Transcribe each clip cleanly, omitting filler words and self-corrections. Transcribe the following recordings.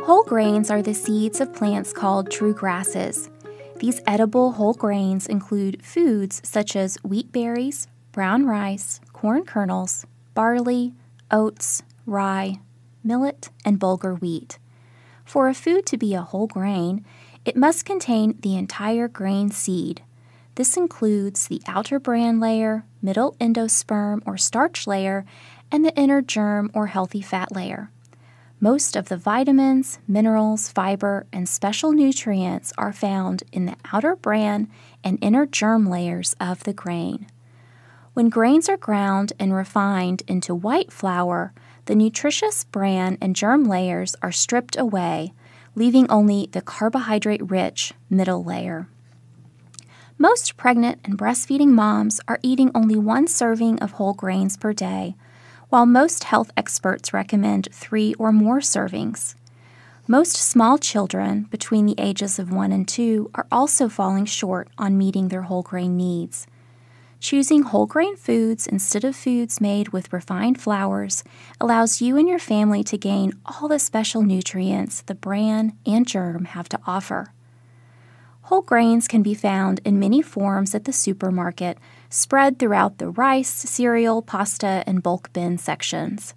Whole grains are the seeds of plants called true grasses. These edible whole grains include foods such as wheat berries, brown rice, corn kernels, barley, oats, rye, millet, and bulgur wheat. For a food to be a whole grain, it must contain the entire grain seed. This includes the outer bran layer, middle endosperm or starch layer, and the inner germ or healthy fat layer. Most of the vitamins, minerals, fiber, and special nutrients are found in the outer bran and inner germ layers of the grain. When grains are ground and refined into white flour, the nutritious bran and germ layers are stripped away, leaving only the carbohydrate-rich middle layer. Most pregnant and breastfeeding moms are eating only 1 serving of whole grains per day, while most health experts recommend 3 or more servings. Most small children between the ages of 1 and 2 are also falling short on meeting their whole grain needs. Choosing whole grain foods instead of foods made with refined flours allows you and your family to gain all the special nutrients the bran and germ have to offer. Whole grains can be found in many forms at the supermarket, spread throughout the rice, cereal, pasta, and bulk bin sections.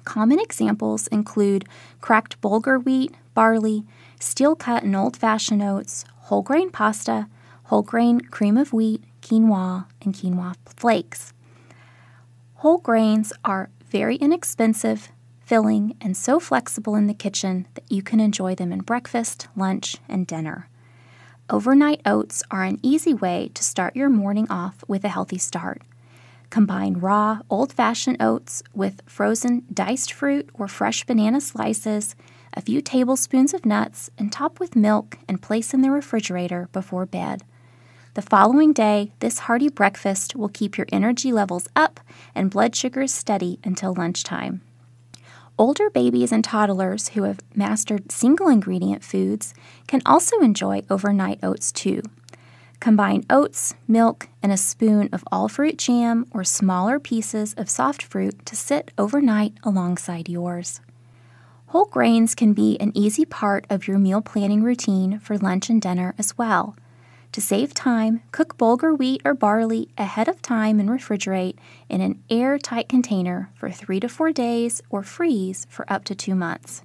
Common examples include cracked bulgur wheat, barley, steel-cut and old-fashioned oats, whole grain pasta, whole grain cream of wheat, quinoa, and quinoa flakes. Whole grains are very inexpensive, filling, and so flexible in the kitchen that you can enjoy them in breakfast, lunch, and dinner. Overnight oats are an easy way to start your morning off with a healthy start. Combine raw, old-fashioned oats with frozen diced fruit or fresh banana slices, a few tablespoons of nuts, and top with milk and place in the refrigerator before bed. The following day, this hearty breakfast will keep your energy levels up and blood sugars steady until lunchtime. Older babies and toddlers who have mastered single-ingredient foods can also enjoy overnight oats too. Combine oats, milk, and a spoon of all-fruit jam or smaller pieces of soft fruit to sit overnight alongside yours. Whole grains can be an easy part of your meal planning routine for lunch and dinner as well. To save time, cook bulgur wheat or barley ahead of time and refrigerate in an airtight container for 3 to 4 days or freeze for up to 2 months.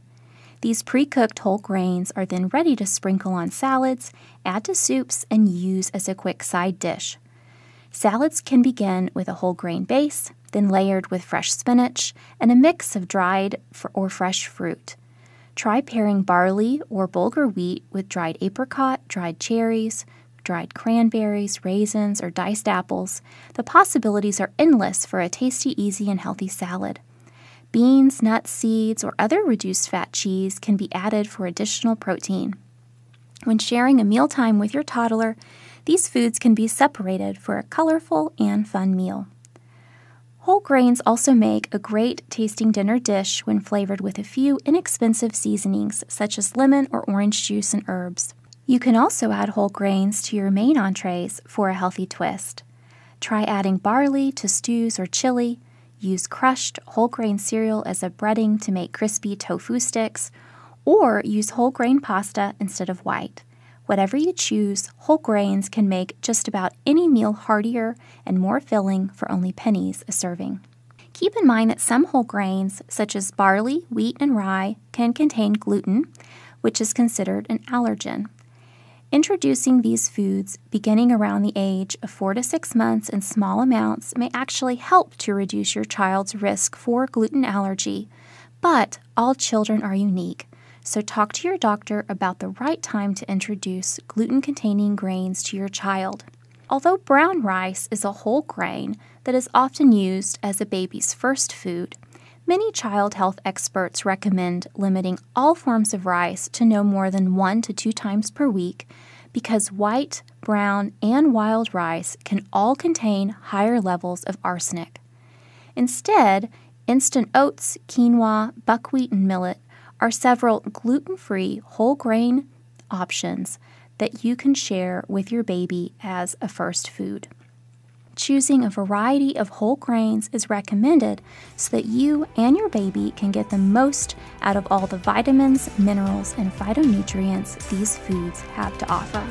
These pre-cooked whole grains are then ready to sprinkle on salads, add to soups, and use as a quick side dish. Salads can begin with a whole grain base, then layered with fresh spinach and a mix of dried or fresh fruit. Try pairing barley or bulgur wheat with dried apricot, dried cherries, dried cranberries, raisins, or diced apples. The possibilities are endless for a tasty, easy, and healthy salad. Beans, nuts, seeds, or other reduced-fat cheese can be added for additional protein. When sharing a mealtime with your toddler, these foods can be separated for a colorful and fun meal. Whole grains also make a great tasting dinner dish when flavored with a few inexpensive seasonings such as lemon or orange juice and herbs. You can also add whole grains to your main entrees for a healthy twist. Try adding barley to stews or chili. Use crushed whole grain cereal as a breading to make crispy tofu sticks, or use whole grain pasta instead of white. Whatever you choose, whole grains can make just about any meal heartier and more filling for only pennies a serving. Keep in mind that some whole grains, such as barley, wheat, and rye, can contain gluten, which is considered an allergen. Introducing these foods beginning around the age of 4 to 6 months in small amounts may actually help to reduce your child's risk for gluten allergy, but all children are unique, so talk to your doctor about the right time to introduce gluten-containing grains to your child. Although brown rice is a whole grain that is often used as a baby's first food, many child health experts recommend limiting all forms of rice to no more than 1 to 2 times per week because white, brown, and wild rice can all contain higher levels of arsenic. Instead, instant oats, quinoa, buckwheat, and millet are several gluten-free whole grain options that you can share with your baby as a first food. choosing a variety of whole grains is recommended so that you and your baby can get the most out of all the vitamins, minerals, and phytonutrients these foods have to offer.